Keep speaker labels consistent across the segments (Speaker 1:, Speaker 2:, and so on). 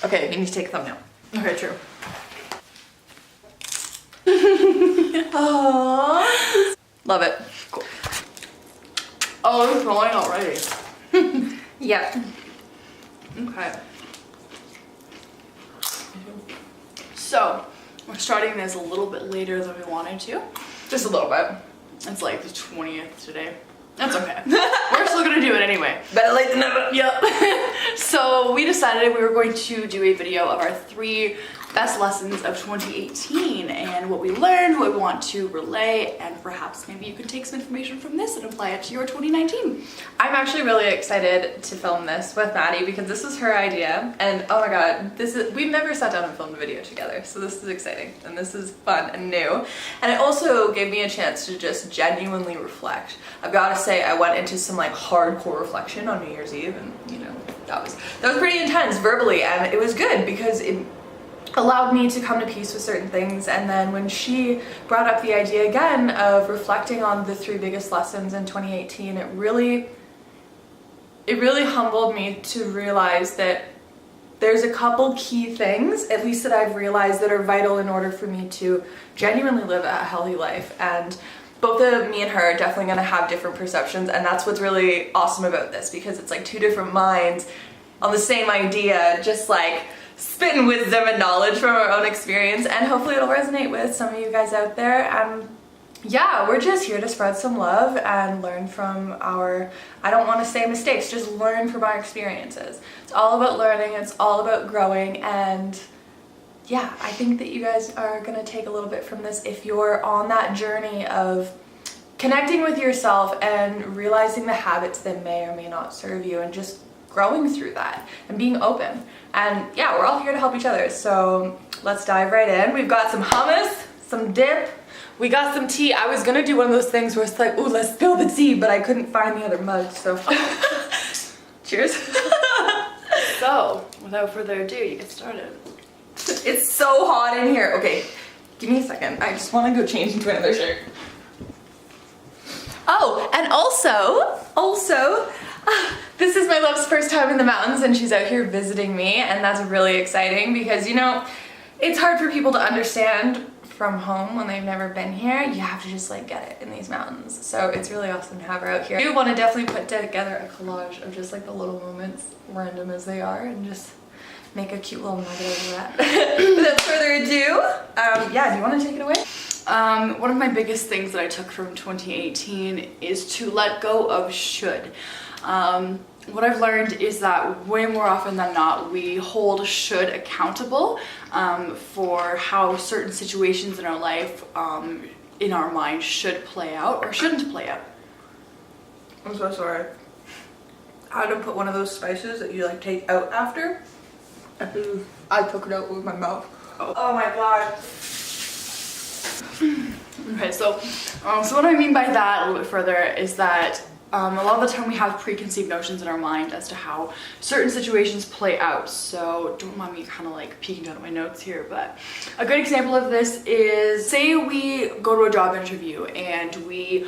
Speaker 1: Okay, you need to take a thumbnail.
Speaker 2: Okay, true.
Speaker 1: Aww. Love it. Cool.
Speaker 2: Oh, it's going already.
Speaker 1: Yeah.
Speaker 2: Okay. So, we're starting this a little bit later than we wanted to.
Speaker 1: Just a little bit.
Speaker 2: It's like the 20th today. That's okay. We're still gonna do it anyway.
Speaker 1: Better late than never.
Speaker 2: Yep. So we decided we were going to do a video of our 3 best lessons of 2018 and what we learned, what we want to relay, and perhaps maybe you can take some information from this and apply it to your 2019.
Speaker 1: I'm actually really excited to film this with Maddie because this is her idea, and oh my god, we've never sat down and filmed a video together, so this is exciting and this is fun and new. And it also gave me a chance to just genuinely reflect. I've got to say, I went into some like hardcore reflection on New Year's Eve, and you know, that was pretty intense verbally, and it was good because it allowed me to come to peace with certain things. And then when she brought up the idea again of reflecting on the 3 biggest lessons in 2018, it really humbled me to realize that there's a couple key things, at least that I've realized, that are vital in order for me to genuinely live a healthy life. And both of me and her are definitely going to have different perceptions, and that's what's really awesome about this, because it's like 2 different minds on the same idea, just like spitting wisdom and knowledge from our own experience, and hopefully it'll resonate with some of you guys out there. Yeah, we're just here to spread some love and learn from our, I don't want to say mistakes, just learn from our experiences. It's all about learning, it's all about growing, and yeah, I think that you guys are going to take a little bit from this if you're on that journey of connecting with yourself and realizing the habits that may or may not serve you, and just growing through that and being open. And yeah, we're all here to help each other, so let's dive right in. We've got some hummus, some dip, we got some tea. I was gonna do one of those things where it's like, ooh, let's spill the tea, but I couldn't find the other mug, so cheers.
Speaker 2: So, without further ado, you get started.
Speaker 1: It's so hot in here. Okay, give me a second. I just want to go change into another shirt. Oh, and also, this is my love's first time in the mountains, and she's out here visiting me, and that's really exciting because, you know, it's hard for people to understand from home when they've never been here. You have to just like get it in these mountains. So it's really awesome to have her out here. I do want to definitely put together a collage of just like the little moments, random as they are, and just make a cute little nugget of that. Without further ado, yeah, do you want to take it away?
Speaker 2: One of my biggest things that I took from 2018 is to let go of should. What I've learned is that way more often than not, we hold should accountable for how certain situations in our life, in our mind, should play out or shouldn't play out.
Speaker 1: I'm so sorry. I had to put one of those spices that you like take out after. I took it out with my mouth. Oh my god.
Speaker 2: Okay, so what I mean by that a little bit further is that a lot of the time we have preconceived notions in our mind as to how certain situations play out. So don't mind me kind of like peeking down at my notes here, but a good example of this is, say we go to a job interview and we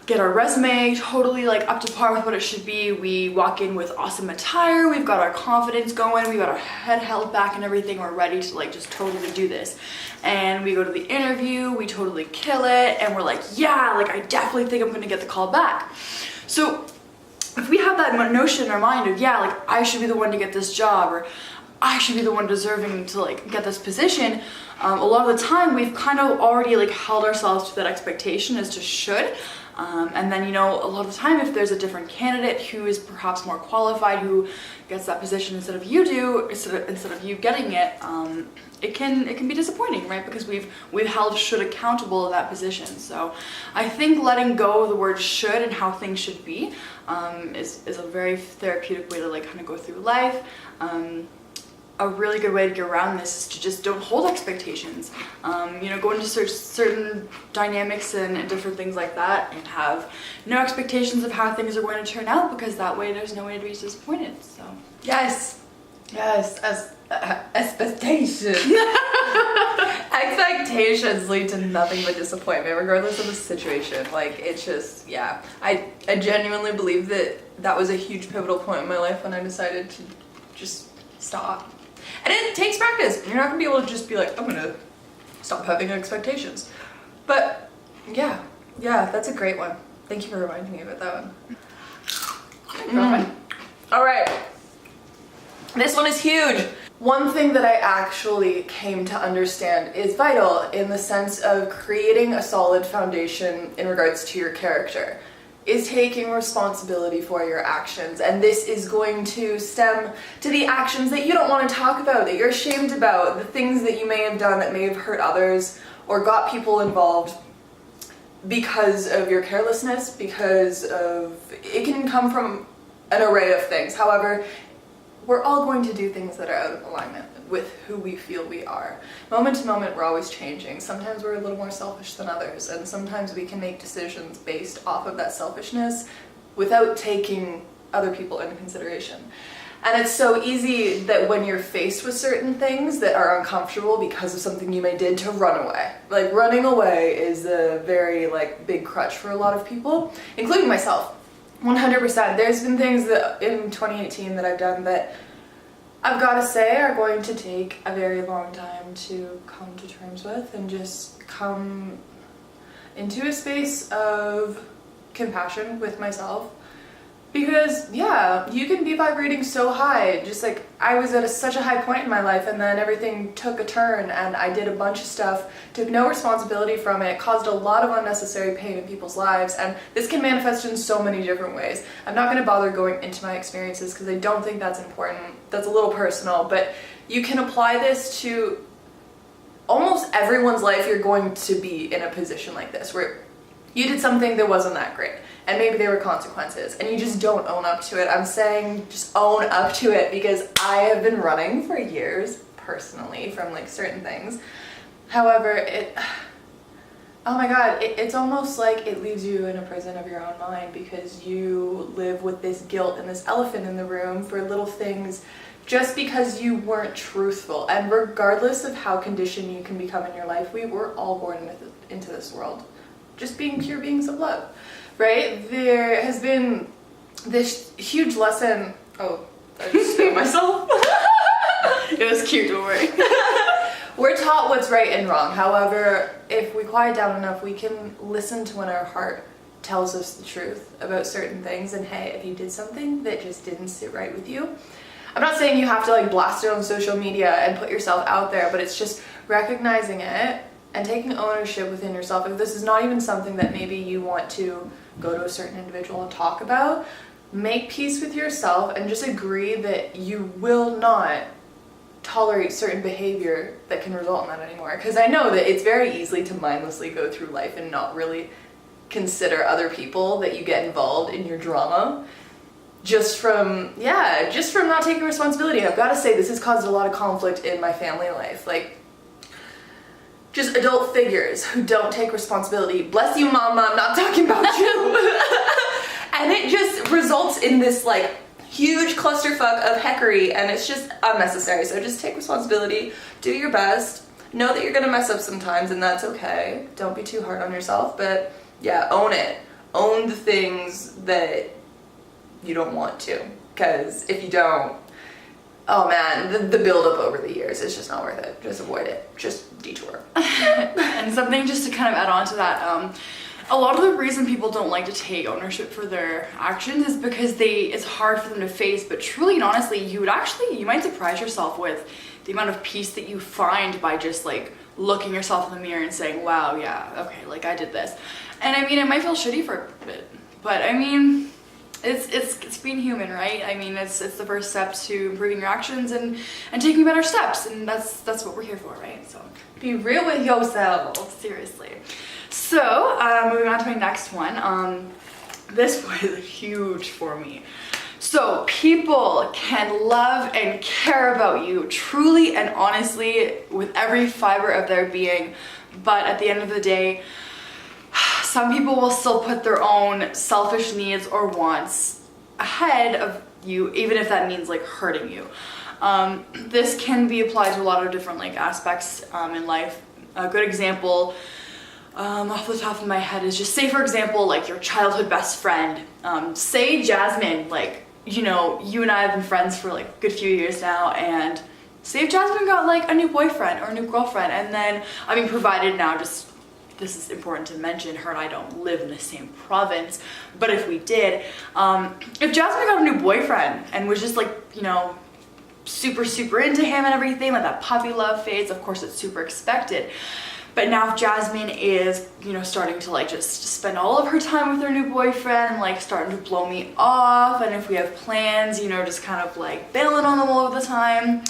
Speaker 2: get our resume totally like up to par with what it should be. We walk in with awesome attire, we've got our confidence going, we've got our head held back and everything, we're ready to like just totally do this. And we go to the interview, we totally kill it, and we're like, yeah, like I definitely think I'm gonna get the call back. So if we have that notion in our mind of, yeah, like I should be the one to get this job, or I should be the one deserving to like get this position, a lot of the time we've kind of already like held ourselves to that expectation as to should. And then, you know, a lot of the time if there's a different candidate who is perhaps more qualified, who gets that position instead of you getting it, it can be disappointing, right? Because we've held should accountable in that position. So I think letting go of the word should and how things should be is a very therapeutic way to like kind of go through life. A really good way to get around this is to just don't hold expectations. You know, go into certain dynamics and different things like that and have no expectations of how things are going to turn out, because that way there's no way to be disappointed. So
Speaker 1: yes, expectations. Expectations lead to nothing but disappointment, regardless of the situation. Like, it's just, yeah. I genuinely believe that was a huge pivotal point in my life when I decided to just stop. And it takes practice. You're not gonna be able to just be like, I'm gonna stop having expectations. But yeah, that's a great one. Thank you for reminding me about that one. All right, this one is huge. One thing that I actually came to understand is vital in the sense of creating a solid foundation in regards to your character is taking responsibility for your actions. And this is going to stem to the actions that you don't want to talk about, that you're ashamed about, the things that you may have done that may have hurt others or got people involved because of your carelessness, because of, it can come from an array of things. However, we're all going to do things that are out of alignment with who we feel we are. Moment to moment, we're always changing. Sometimes we're a little more selfish than others, and sometimes we can make decisions based off of that selfishness without taking other people into consideration. And it's so easy that when you're faced with certain things that are uncomfortable because of something you may did, to run away. Like, running away is a very big crutch for a lot of people, including myself. 100%. There's been things that in 2018 that I've done that I've got to say are going to take a very long time to come to terms with and just come into a space of compassion with myself. Because yeah, you can be vibrating so high, just like I was at such a high point in my life, and then everything took a turn and I did a bunch of stuff, took no responsibility from it, caused a lot of unnecessary pain in people's lives, and this can manifest in so many different ways. I'm not going to bother going into my experiences because I don't think that's important. That's a little personal, but you can apply this to almost everyone's life. You're going to be in a position like this where you did something that wasn't that great, and maybe there were consequences, and you just don't own up to it. I'm saying just own up to it, because I have been running for years, personally, from certain things. However, oh my god, it's almost like it leaves you in a prison of your own mind, because you live with this guilt and this elephant in the room for little things just because you weren't truthful. And regardless of how conditioned you can become in your life, we were all born into this world just being pure beings of love, right? There has been this huge lesson. Oh, I just spit myself.
Speaker 2: It was cute, don't worry.
Speaker 1: We're taught what's right and wrong. However, if we quiet down enough, we can listen to when our heart tells us the truth about certain things. And hey, if you did something that just didn't sit right with you, I'm not saying you have to blast it on social media and put yourself out there, but it's just recognizing it and taking ownership within yourself. If this is not even something that maybe you want to go to a certain individual and talk about, make peace with yourself and just agree that you will not tolerate certain behavior that can result in that anymore. Because I know that it's very easy to mindlessly go through life and not really consider other people that you get involved in your drama. Just from not taking responsibility. I've got to say, this has caused a lot of conflict in my family life. Just adult figures who don't take responsibility. Bless you, mama, I'm not talking about you. And it just results in this huge clusterfuck of heckery, and it's just unnecessary. So just take responsibility, do your best, know that you're gonna mess up sometimes, and that's okay. Don't be too hard on yourself, but yeah, own it. Own the things that you don't want to, because if you don't, oh man, the buildup over the years is just not worth it. Just avoid it. Just detour.
Speaker 2: And something just to kind of add on to that, a lot of the reason people don't like to take ownership for their actions is because it's hard for them to face, but truly and honestly, you might surprise yourself with the amount of peace that you find by just looking yourself in the mirror and saying, wow, yeah, okay, I did this. And I mean, it might feel shitty for a bit, but I mean, it's being human, right? I mean, it's the first step to improving your actions and taking better steps, and that's what we're here for, right? So
Speaker 1: be real with yourself.
Speaker 2: Seriously. So moving on to my next one. This one is huge for me. So people can love and care about you truly and honestly with every fiber of their being, but at the end of the day, some people will still put their own selfish needs or wants ahead of you, even if that means hurting you. This can be applied to a lot of different aspects in life. A good example off the top of my head is just, say for example, your childhood best friend. Say Jasmine, you and I have been friends for a good few years now, and say if Jasmine got like a new boyfriend or a new girlfriend, and then, I mean, provided now, just, this is important to mention, her and I don't live in the same province, but if we did, if Jasmine got a new boyfriend and was just like, you know, super into him and everything, like that puppy love phase, of course it's super expected. But now if Jasmine is, you know, starting to like just spend all of her time with her new boyfriend, like starting to blow me off, and if we have plans, you know, just kind of like bailing on them all of the time,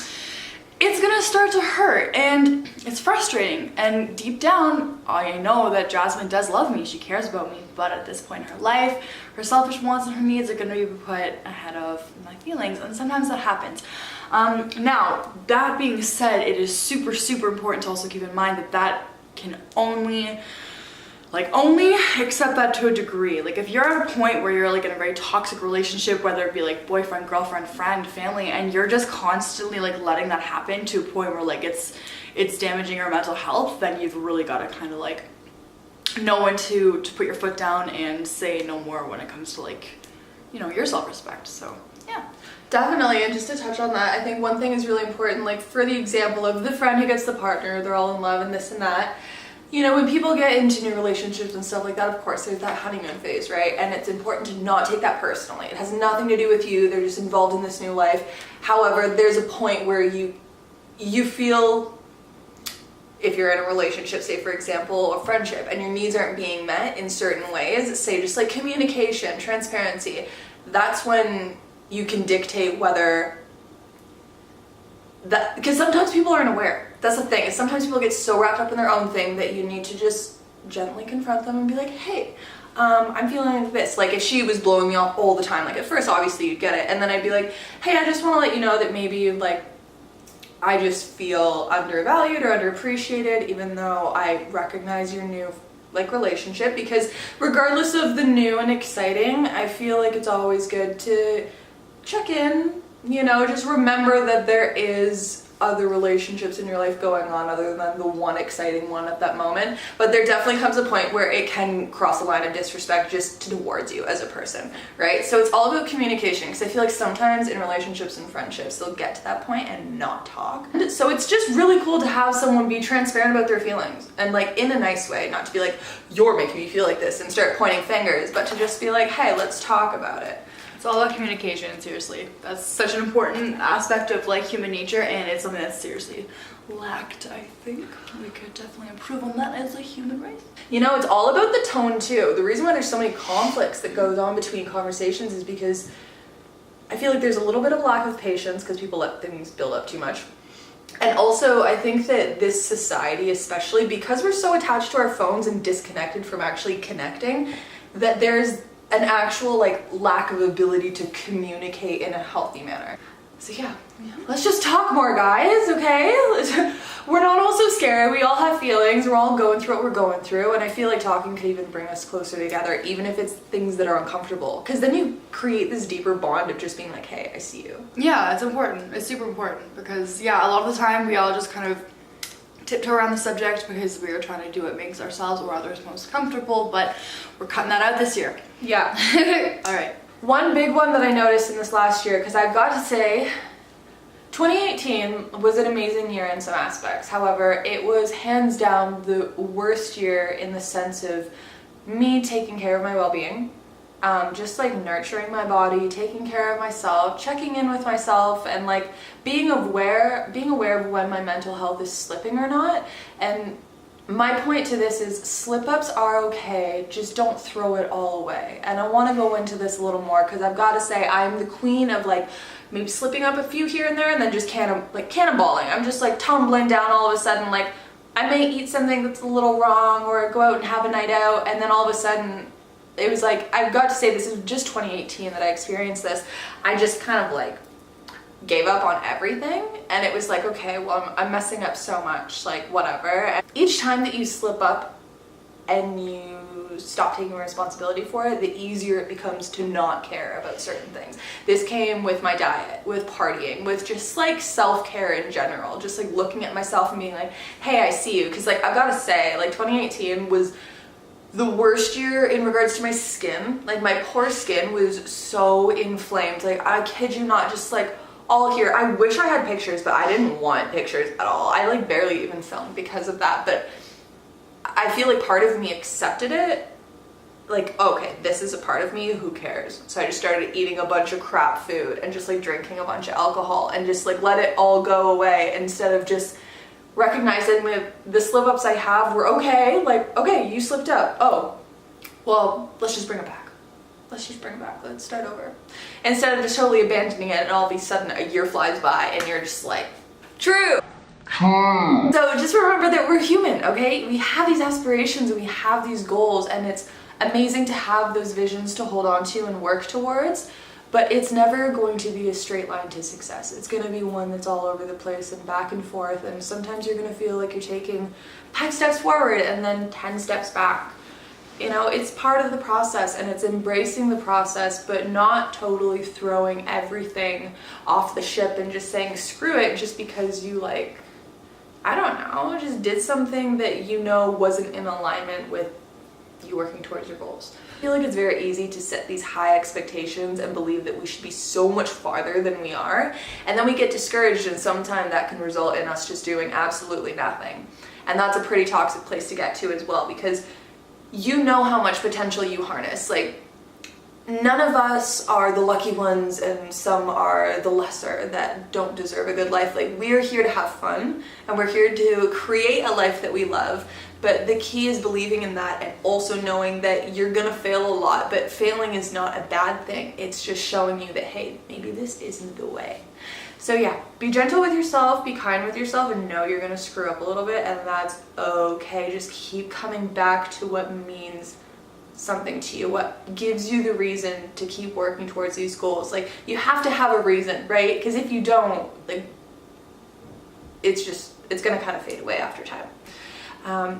Speaker 2: it's gonna start to hurt, and it's frustrating. And deep down, I know that Jasmine does love me, she cares about me, but at this point in her life, her selfish wants and her needs are gonna be put ahead of my feelings, and sometimes that happens. Now, that being said, it is super important to also keep in mind that that can only accept that to a degree. Like if you're at a point where you're like in a very toxic relationship, whether it be like boyfriend, girlfriend, friend, family, and you're just constantly like letting that happen to a point where like it's damaging your mental health, then you've really got to kind of like know when to put your foot down and say no more when it comes to like, you know, your self-respect. So yeah.
Speaker 1: Definitely, and just to touch on that, I think one thing is really important, like for the example of the friend who gets the partner, they're all in love and this and that. You know, when people get into new relationships and stuff like that, of course, there's that honeymoon phase, right? And it's important to not take that personally. It has nothing to do with you. They're just involved in this new life. However, there's a point where you feel, if you're in a relationship, say for example, a friendship, and your needs aren't being met in certain ways, say just like communication, transparency, that's when you can dictate whether that, because sometimes people aren't aware. That's the thing, is sometimes people get so wrapped up in their own thing that you need to just gently confront them and be like, hey, I'm feeling like this. Like if she was blowing me off all the time, like at first obviously you'd get it, and then I'd be like, hey, I just want to let you know that maybe like I just feel undervalued or underappreciated, even though I recognize your new like relationship, because regardless of the new and exciting, I feel like it's always good to check in, you know, just remember that there is other relationships in your life going on other than the one exciting one at that moment. But there definitely comes a point where it can cross the line of disrespect just towards you as a person, right? So it's all about communication, because I feel like sometimes in relationships and friendships they'll get to that point and not talk. So it's just really cool to have someone be transparent about their feelings, and like in a nice way, not to be like, you're making me feel like this and start pointing fingers, but to just be like, hey, let's talk about it.
Speaker 2: It's all about communication, seriously. That's such an important aspect of like human nature, and it's something that's seriously lacked, I think. We could definitely improve on that as a human race.
Speaker 1: You know, it's all about the tone too. The reason why there's so many conflicts that goes on between conversations is because I feel like there's a little bit of lack of patience because people let things build up too much. And also, I think that this society, especially because we're so attached to our phones and disconnected from actually connecting, that there's an actual like lack of ability to communicate in a healthy manner. So yeah, let's just talk more, guys, okay? We're not all so scared. We all have feelings. We're all going through what we're going through, and I feel like talking could even bring us closer together, even if it's things that are uncomfortable, because then you create this deeper bond of just being like, hey, I see you.
Speaker 2: Yeah, it's important. It's super important, because yeah, a lot of the time we all just kind of tiptoe around the subject because we are trying to do what makes ourselves or others most comfortable, but we're cutting that out this year.
Speaker 1: Yeah.
Speaker 2: All right.
Speaker 1: One big one that I noticed in this last year, because I've got to say, 2018 was an amazing year in some aspects. However, it was hands down the worst year in the sense of me taking care of my well-being. Just like nurturing my body, taking care of myself, checking in with myself, and like being aware of when my mental health is slipping or not. And my point to this is slip-ups are okay, just don't throw it all away. And I want to go into this a little more because I've got to say I'm the queen of like maybe slipping up a few here and there and then just cannonballing. I'm just like tumbling down all of a sudden. Like I may eat something that's a little wrong or go out and have a night out, and then all of a sudden it was like, I've got to say this is just 2018 that I experienced this. I just kind of like gave up on everything, and it was like, okay, well, I'm messing up so much, like whatever. And each time that you slip up and you stop taking responsibility for it, the easier it becomes to not care about certain things. This came with my diet, with partying, with just like self-care in general, just like looking at myself and being like, hey, I see you. Because like I've got to say, like 2018 was the worst year in regards to my skin. Like my poor skin was so inflamed. Like I kid you not, just like all here. I wish I had pictures, but I didn't want pictures at all. I like barely even filmed because of that, but I feel like part of me accepted it. Like, okay, this is a part of me, who cares? So I just started eating a bunch of crap food and just like drinking a bunch of alcohol and just like let it all go away instead of just recognizing that the slip ups I have were okay. Like, okay, you slipped up. Oh, well, let's just bring it back. Let's just bring it back. Let's start over. Instead of just totally abandoning it and all of a sudden a year flies by and you're just like, true. So just remember that we're human, okay? We have these aspirations and we have these goals, and it's amazing to have those visions to hold on to and work towards, but it's never going to be a straight line to success. It's going to be one that's all over the place and back and forth, and sometimes you're going to feel like you're taking 5 steps forward and then 10 steps back. You know, it's part of the process, and it's embracing the process, but not totally throwing everything off the ship and just saying screw it just because you like, I don't know, just did something that you know wasn't in alignment with you working towards your goals. I feel like it's very easy to set these high expectations and believe that we should be so much farther than we are, and then we get discouraged, and sometimes that can result in us just doing absolutely nothing. And that's a pretty toxic place to get to as well, because you know how much potential you harness. Like, none of us are the lucky ones and some are the lesser that don't deserve a good life. Like, we're here to have fun and we're here to create a life that we love, but the key is believing in that and also knowing that you're gonna fail a lot, but failing is not a bad thing. It's just showing you that, hey, maybe this isn't the way. So yeah, be gentle with yourself, be kind with yourself, and know you're gonna screw up a little bit, and that's okay. Just keep coming back to what means something to you, what gives you the reason to keep working towards these goals. Like, you have to have a reason, right? Because if you don't, like, it's gonna kind of fade away after time.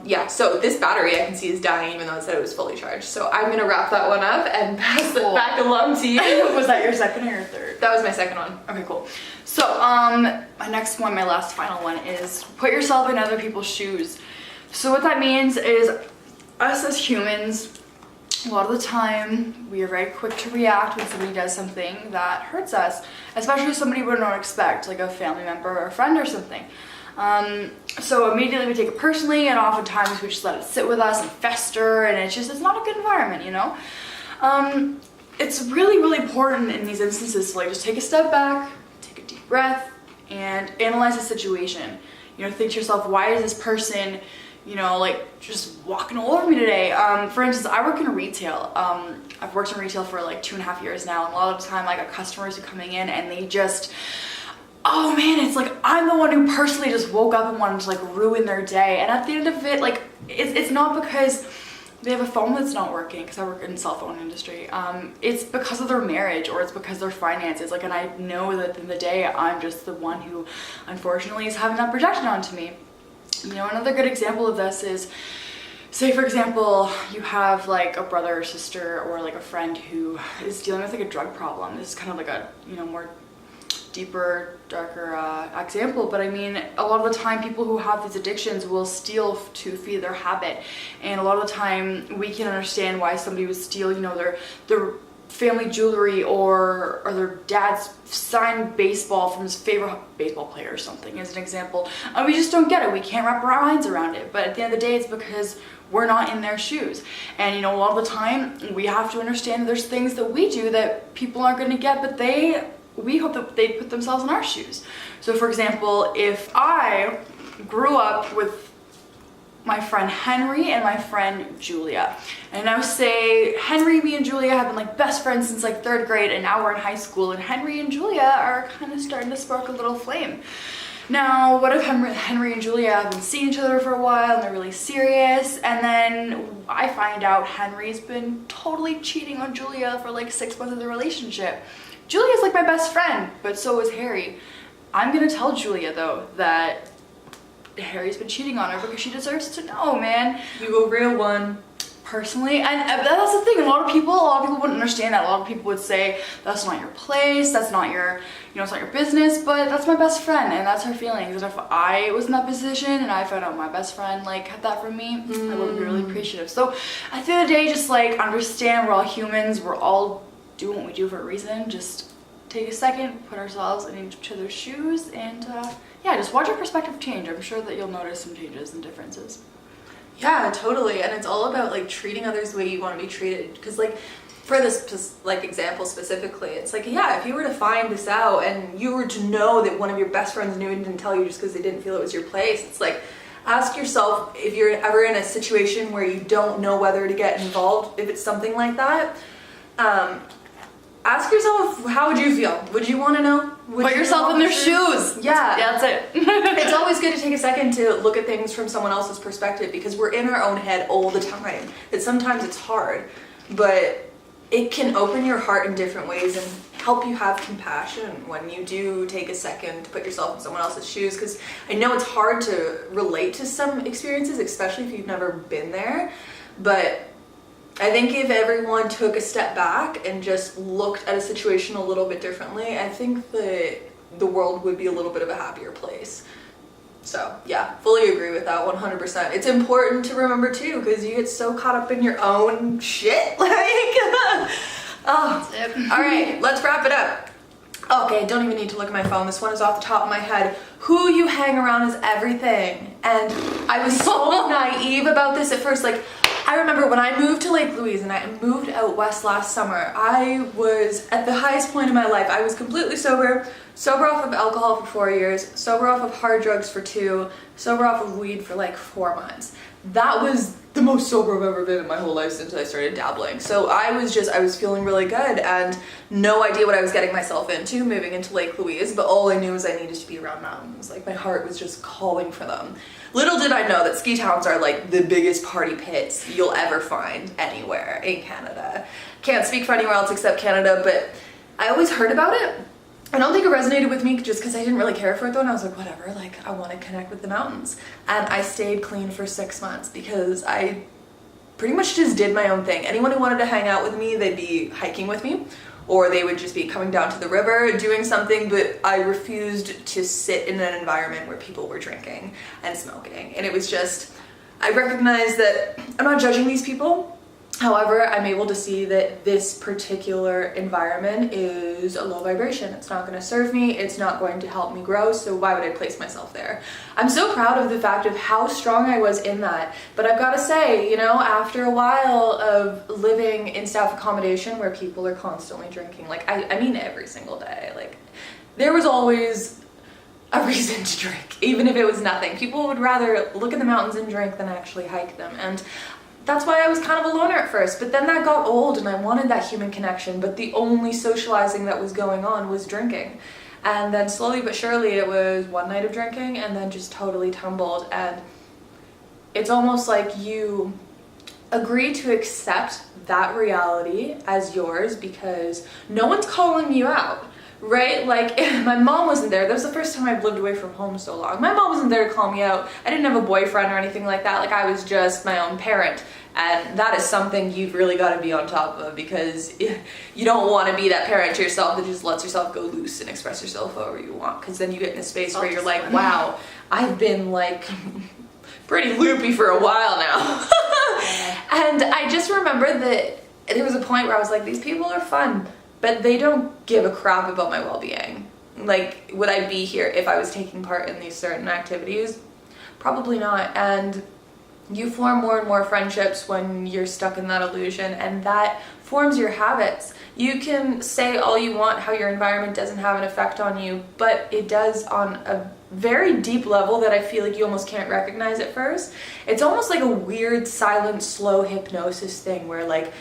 Speaker 1: Yeah, so this battery I can see is dying even though it said it was fully charged. So I'm gonna wrap that one up and pass it back along to you.
Speaker 2: Was that your second or your third?
Speaker 1: That was my second one.
Speaker 2: Okay, cool. So, my next one, my last final one is put yourself in other people's shoes. So what that means is us as humans, a lot of the time, we are very quick to react when somebody does something that hurts us, especially somebody we don't expect, like a family member or a friend or something. So immediately we take it personally, and oftentimes we just let it sit with us and fester, and it's not a good environment, you know? It's really, really important in these instances to like just take a step back, take a deep breath, and analyze the situation. You know, think to yourself, why is this person, you know, like just walking all over me today? For instance, I work in retail. I've worked in retail for like 2.5 years now, and a lot of the time I got customers who are coming in and they just, oh man, it's like I'm the one who personally just woke up and wanted to like ruin their day. And at the end of it, like it's not because they have a phone that's not working, because I work in the cell phone industry. It's because of their marriage, or it's because of their finances. Like, and I know that at the end of the day, I'm just the one who unfortunately is having that projected onto me. You know, another good example of this is, say for example, you have like a brother or sister or like a friend who is dealing with like a drug problem. This is kind of like a, you know, more deeper, darker example, but I mean, a lot of the time people who have these addictions will steal to feed their habit, and a lot of the time we can understand why somebody would steal, you know, their family jewelry or their dad's signed baseball from his favorite baseball player or something, as an example, and we just don't get it. We can't wrap our minds around it, but at the end of the day, it's because we're not in their shoes. And you know, a lot of the time we have to understand that there's things that we do that people aren't going to get, but we hope that they put themselves in our shoes. So for example, if I grew up with my friend Henry and my friend Julia, and now say Henry, me and Julia have been like best friends since like 3rd grade, and now we're in high school, and Henry and Julia are kind of starting to spark a little flame. Now, what if Henry and Julia have been seeing each other for a while and they're really serious, and then I find out Henry's been totally cheating on Julia for like 6 months of the relationship. Julia's like my best friend, but so is Harry. I'm gonna tell Julia though that Harry's been cheating on her because she deserves to know, man.
Speaker 1: You a real one.
Speaker 2: Personally, and that's the thing, a lot of people wouldn't understand that. A lot of people would say, that's not your place, that's not your, you know, it's not your business, but that's my best friend and that's her feelings. And if I was in that position and I found out my best friend like had that from me, I would be really appreciative. So at the end of the day, just like understand we're all humans, we're all doing what we do for a reason. Just take a second, put ourselves in each other's shoes, and yeah, just watch our perspective change. I'm sure that you'll notice some changes and differences.
Speaker 1: Yeah, totally. And it's all about like treating others the way you want to be treated. Because like for this like example specifically, it's like, yeah, if you were to find this out and you were to know that one of your best friends knew and didn't tell you just because they didn't feel it was your place, it's like, ask yourself if you're ever in a situation where you don't know whether to get involved, if it's something like that, ask yourself, how would you feel? Would you want to know?
Speaker 2: Put yourself in their shoes.
Speaker 1: Yeah.
Speaker 2: That's it.
Speaker 1: It's always good to take a second to look at things from someone else's perspective, because we're in our own head all the time. That sometimes it's hard, but it can open your heart in different ways and help you have compassion when you do take a second to put yourself in someone else's shoes. Because I know it's hard to relate to some experiences, especially if you've never been there, but I think if everyone took a step back and just looked at a situation a little bit differently, I think the world would be a little bit of a happier place. So yeah, fully agree with that 100%. It's important to remember too, because you get so caught up in your own shit. Like, oh, all right, let's wrap it up. Okay, don't even need to look at my phone. This one is off the top of my head. Who you hang around is everything. And I was so naive about this at first. Like, I remember when I moved to Lake Louise and I moved out west last summer, I was at the highest point in my life. I was completely sober off of alcohol for 4 years, sober off of hard drugs for 2, sober off of weed for like 4 months. That was the most sober I've ever been in my whole life since I started dabbling. So I was feeling really good and no idea what I was getting myself into moving into Lake Louise, but all I knew was I needed to be around mountains. Like my heart was just calling for them. Little did I know that ski towns are like the biggest party pits you'll ever find anywhere in Canada. Can't speak for anywhere else except Canada, but I always heard about it. I don't think it resonated with me just because I didn't really care for it though, and I was like, whatever, like I want to connect with the mountains. And I stayed clean for 6 months because I pretty much just did my own thing. Anyone who wanted to hang out with me, they'd be hiking with me, or they would just be coming down to the river doing something, but I refused to sit in an environment where people were drinking and smoking. And it was just, I recognized that I'm not judging these people. However, I'm able to see that this particular environment is a low vibration. It's not going to serve me. It's not going to help me grow. So why would I place myself there? I'm so proud of the fact of how strong I was in that. But I've got to say, you know, after a while of living in staff accommodation where people are constantly drinking, like I mean every single day, like there was always a reason to drink, even if it was nothing. People would rather look at the mountains and drink than actually hike them. And that's why I was kind of a loner at first, but then that got old and I wanted that human connection, but the only socializing that was going on was drinking. And then slowly but surely it was one night of drinking and then just totally tumbled. And it's almost like you agree to accept that reality as yours because no one's calling you out. Right? Like, my mom wasn't there. That was the first time I've lived away from home so long. My mom wasn't there to call me out. I didn't have a boyfriend or anything like that. Like, I was just my own parent. And that is something you've really got to be on top of because you don't want to be that parent to yourself that just lets yourself go loose and express yourself however you want. Because then you get in a space where you're like, wow, I've been like pretty loopy for a while now. And I just remember that there was a point where I was like, these people are fun, but they don't give a crap about my well-being. Like, would I be here if I was taking part in these certain activities? Probably not. And you form more and more friendships when you're stuck in that illusion, and that forms your habits. You can say all you want how your environment doesn't have an effect on you, but it does on a very deep level that I feel like you almost can't recognize at first. It's almost like a weird, silent, slow hypnosis thing where like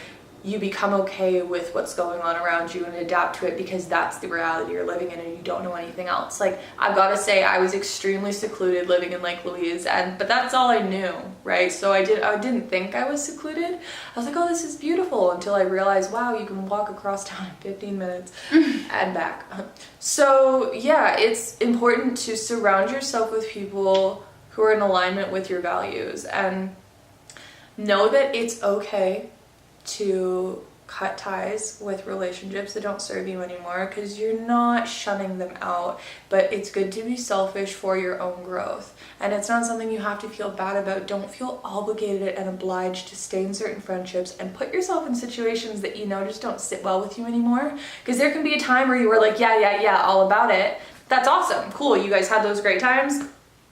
Speaker 1: you become okay with what's going on around you and adapt to it because that's the reality you're living in and you don't know anything else. Like, I've got to say, I was extremely secluded living in Lake Louise, but that's all I knew, right? So I didn't think I was secluded. I was like, oh, this is beautiful, until I realized, wow, you can walk across town in 15 minutes and back. So yeah, it's important to surround yourself with people who are in alignment with your values and know that it's okay to cut ties with relationships that don't serve you anymore, because you're not shunning them out, but it's good to be selfish for your own growth. And it's not something you have to feel bad about. Don't feel obligated and obliged to stay in certain friendships and put yourself in situations that you know just don't sit well with you anymore. Because there can be a time where you were like, yeah, all about it. That's awesome, cool, you guys had those great times,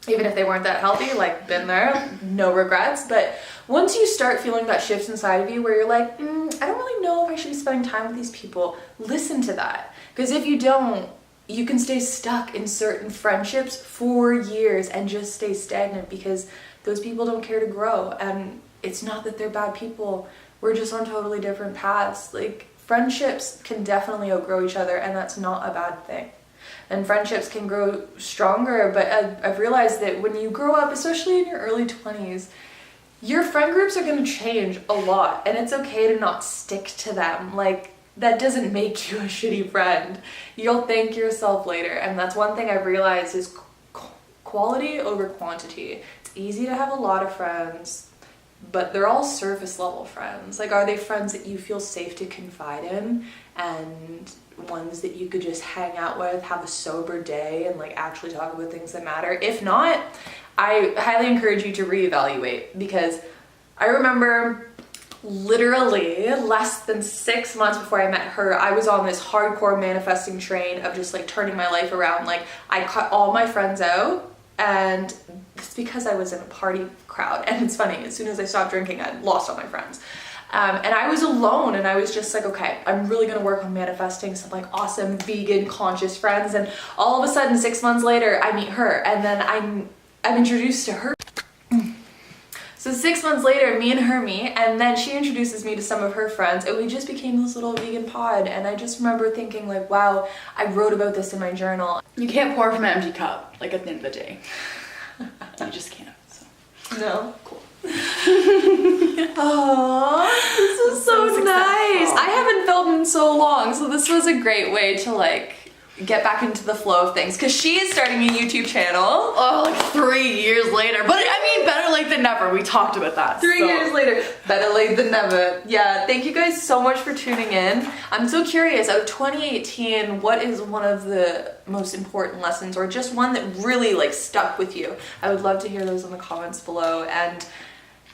Speaker 1: even if they weren't that healthy, like, been there, no regrets. But once you start feeling that shift inside of you where you're like, I don't really know if I should be spending time with these people, listen to that. Because if you don't, you can stay stuck in certain friendships for years and just stay stagnant, because those people don't care to grow. And it's not that they're bad people, we're just on totally different paths. Like, friendships can definitely outgrow each other, and that's not a bad thing. And friendships can grow stronger, but I've realized that when you grow up, especially in your early 20s, your friend groups are going to change a lot, and it's okay to not stick to them. Like, that doesn't make you a shitty friend. You'll thank yourself later, and that's one thing I've realized is quality over quantity. It's easy to have a lot of friends, but they're all surface level friends. Like, are they friends that you feel safe to confide in, and ones that you could just hang out with, have a sober day, and like actually talk about things that matter? If not, I highly encourage you to reevaluate, because I remember literally less than 6 months before I met her, I was on this hardcore manifesting train of just like turning my life around. Like, I cut all my friends out, and it's because I was in a party crowd. And it's funny, as soon as I stopped drinking, I lost all my friends. And I was alone, and I was just like, okay, I'm really gonna work on manifesting some like awesome vegan conscious friends. And all of a sudden, 6 months later, I meet her, and then I'm introduced to her. So 6 months later, me and her meet, and then she introduces me to some of her friends, and we just became this little vegan pod. And I just remember thinking like, wow, I wrote about this in my journal.
Speaker 2: You can't pour from an empty cup, like, at the end of the day. You just can't, so.
Speaker 1: No.
Speaker 2: Cool.
Speaker 1: Oh, this is so
Speaker 2: successful.
Speaker 1: nice. I haven't filmed in so long, so this was a great way to like get back into the flow of things, because she is starting a YouTube channel.
Speaker 2: Oh, like 3 years later. But I mean, better late than never. We talked about that.
Speaker 1: 3 years later, better late than never. Yeah, thank you guys so much for tuning in. I'm so curious, out of 2018, what is one of the most important lessons, or just one that really like stuck with you? I would love to hear those in the comments below. And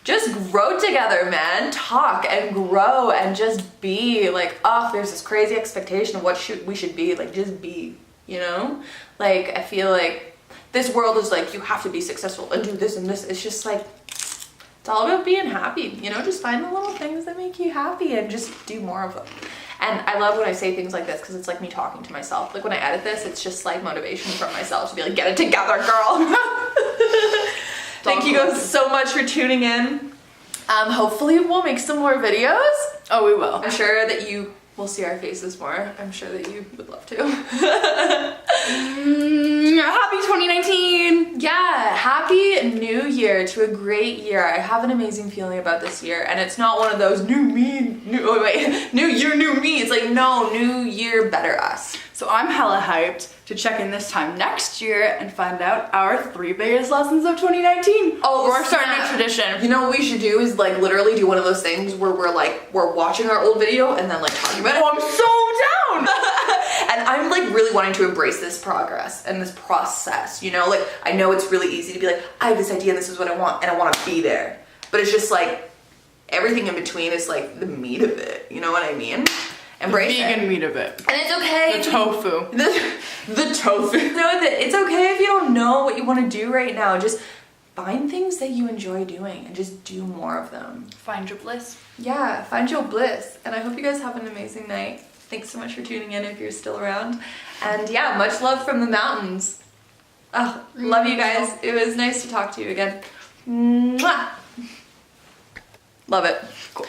Speaker 1: just grow together, man. Talk and grow and just be. Like, oh, there's this crazy expectation of what we should be. Like, just be, you know? Like, I feel like this world is like, you have to be successful and do this and this. It's just like, it's all about being happy, you know? Just find the little things that make you happy and just do more of them. And I love when I say things like this, because it's like me talking to myself. Like, when I edit this, it's just like motivation from myself to be like, get it together, girl. Thank you guys so much for tuning in. Hopefully we'll make some more videos.
Speaker 2: Oh, we will.
Speaker 1: I'm sure that you will see our faces more. I'm sure that you would love to.
Speaker 2: Happy 2019.
Speaker 1: Yeah, happy new year to a great year. I have an amazing feeling about this year, and it's not one of those new year, new me. It's like, no, new year, better us.
Speaker 2: So I'm hella hyped to check in this time next year and find out our 3 biggest lessons of 2019.
Speaker 1: Oh,
Speaker 2: we're starting a tradition.
Speaker 1: You know what we should do is like literally do one of those things where we're watching our old video and then like talking about it.
Speaker 2: Oh, I'm so down.
Speaker 1: And I'm like really wanting to embrace this progress and this process, you know? Like, I know it's really easy to be like, I have this idea and this is what I want, and I want to be there. But it's just like everything in between is like the meat of it, you know what I mean? Embrace
Speaker 2: the vegan meat of it.
Speaker 1: And it's okay.
Speaker 2: The tofu.
Speaker 1: The tofu. No, it's okay if you don't know what you want to do right now. Just find things that you enjoy doing and just do more of them.
Speaker 2: Find your bliss.
Speaker 1: Yeah, find your bliss. And I hope you guys have an amazing night. Thanks so much for tuning in if you're still around. And yeah, much love from the mountains. Oh, love you guys. It was nice to talk to you again. Mwah. Love it.
Speaker 2: Cool.